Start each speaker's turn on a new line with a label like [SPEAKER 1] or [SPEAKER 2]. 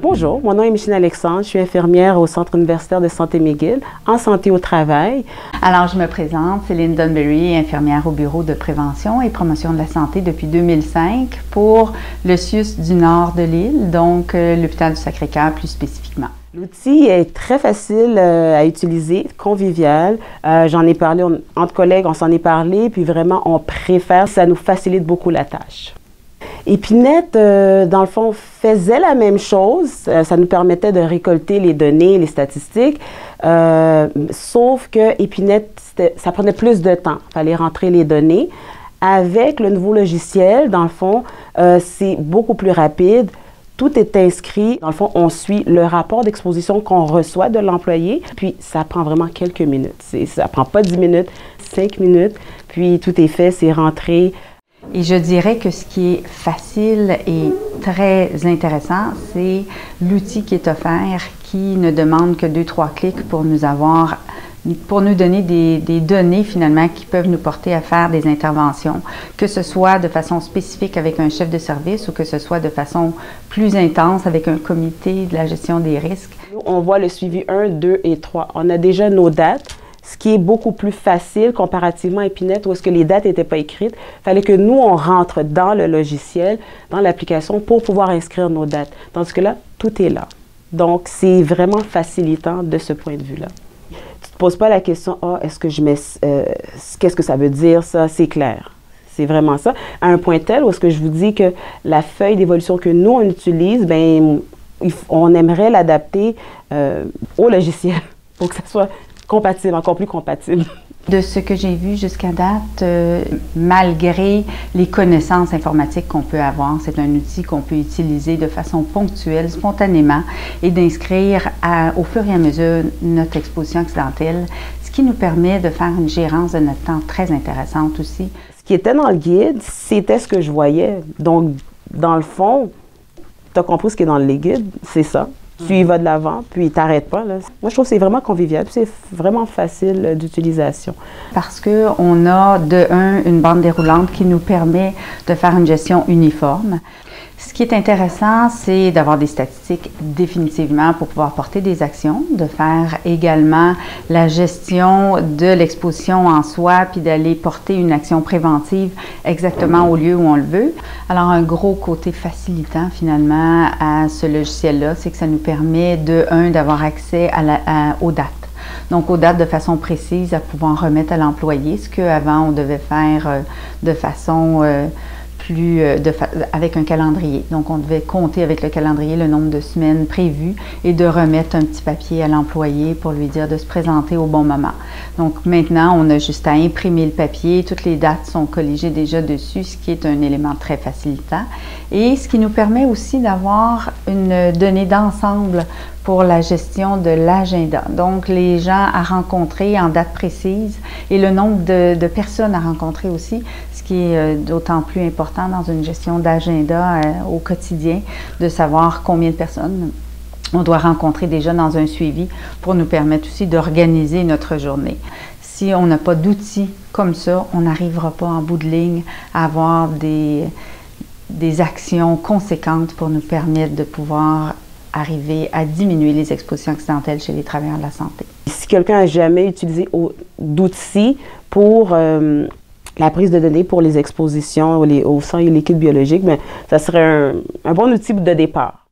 [SPEAKER 1] Bonjour, mon nom est Micheline Alexandre, je suis infirmière au Centre universitaire de santé McGill, en santé au travail.
[SPEAKER 2] Alors, je me présente, Céline Dunberry, infirmière au Bureau de prévention et promotion de la santé depuis 2005 pour le CIUS du nord de l'île, donc l'hôpital du Sacré-Cœur plus spécifiquement.
[SPEAKER 1] L'outil est très facile à utiliser, convivial. J'en ai parlé, entre collègues, on s'en est parlé, puis vraiment, on préfère, ça nous facilite beaucoup la tâche. Epinette, dans le fond, faisait la même chose. Ça nous permettait de récolter les données, les statistiques, sauf que Epinette, ça prenait plus de temps. Il fallait rentrer les données. Avec le nouveau logiciel, dans le fond, c'est beaucoup plus rapide. Tout est inscrit. Dans le fond, on suit le rapport d'exposition qu'on reçoit de l'employé. Puis, ça prend vraiment quelques minutes. Ça prend pas 10 minutes, 5 minutes. Puis, tout est fait, c'est rentré.
[SPEAKER 2] Et je dirais que ce qui est facile et très intéressant, c'est l'outil qui est offert, qui ne demande que 2-3 clics pour nous donner des données finalement qui peuvent nous porter à faire des interventions, que ce soit de façon spécifique avec un chef de service ou que ce soit de façon plus intense avec un comité de la gestion des risques.
[SPEAKER 1] On voit le suivi 1, 2 et 3. On a déjà nos dates, ce qui est beaucoup plus facile comparativement à Epinette où est-ce que les dates n'étaient pas écrites. Il fallait que nous, on rentre dans le logiciel, dans l'application pour pouvoir inscrire nos dates. Tandis que là, tout est là. Donc, c'est vraiment facilitant de ce point de vue-là. Tu ne te poses pas la question, est-ce que je mets, qu'est-ce que ça veut dire ça? C'est clair. C'est vraiment ça. À un point tel où est-ce que je vous dis que la feuille d'évolution que nous, on utilise, bien, on aimerait l'adapter au logiciel pour que ça soit compatible, encore plus compatible.
[SPEAKER 2] De ce que j'ai vu jusqu'à date, malgré les connaissances informatiques qu'on peut avoir, c'est un outil qu'on peut utiliser de façon ponctuelle, spontanément, et d'inscrire au fur et à mesure notre exposition accidentelle, ce qui nous permet de faire une gérance de notre temps très intéressante aussi.
[SPEAKER 1] Ce qui était dans le guide, c'était ce que je voyais. Donc, dans le fond, tu as compris ce qui est dans le guide, c'est ça. Tu y vas de l'avant, puis tu t'arrêtes pas. Là. Moi, je trouve que c'est vraiment convivial, c'est vraiment facile d'utilisation.
[SPEAKER 2] Parce qu'on a, de un, une bande déroulante qui nous permet de faire une gestion uniforme. Ce qui est intéressant, c'est d'avoir des statistiques définitivement pour pouvoir porter des actions, de faire également la gestion de l'exposition en soi, puis d'aller porter une action préventive exactement au lieu où on le veut. Alors, un gros côté facilitant finalement à ce logiciel-là, c'est que ça nous permet de, un, d'avoir accès aux dates. Donc, aux dates de façon précise, à pouvoir remettre à l'employé, ce qu'avant on devait faire de façon avec un calendrier. Donc, on devait compter avec le calendrier le nombre de semaines prévues et de remettre un petit papier à l'employé pour lui dire de se présenter au bon moment. Donc, maintenant, on a juste à imprimer le papier. Toutes les dates sont colligées déjà dessus, ce qui est un élément très facilitant. Et ce qui nous permet aussi d'avoir une donnée d'ensemble pour la gestion de l'agenda. Donc, les gens à rencontrer en date précise et le nombre de personnes à rencontrer aussi, ce qui est d'autant plus important dans une gestion d'agenda au quotidien, de savoir combien de personnes on doit rencontrer déjà dans un suivi pour nous permettre aussi d'organiser notre journée. Si on n'a pas d'outils comme ça, on n'arrivera pas en bout de ligne à avoir des actions conséquentes pour nous permettre de pouvoir arriver à diminuer les expositions accidentelles chez les travailleurs de la santé.
[SPEAKER 1] Si quelqu'un n'a jamais utilisé d'outils pour la prise de données pour les expositions au sang et liquide biologique, bien, ça serait un bon outil de départ.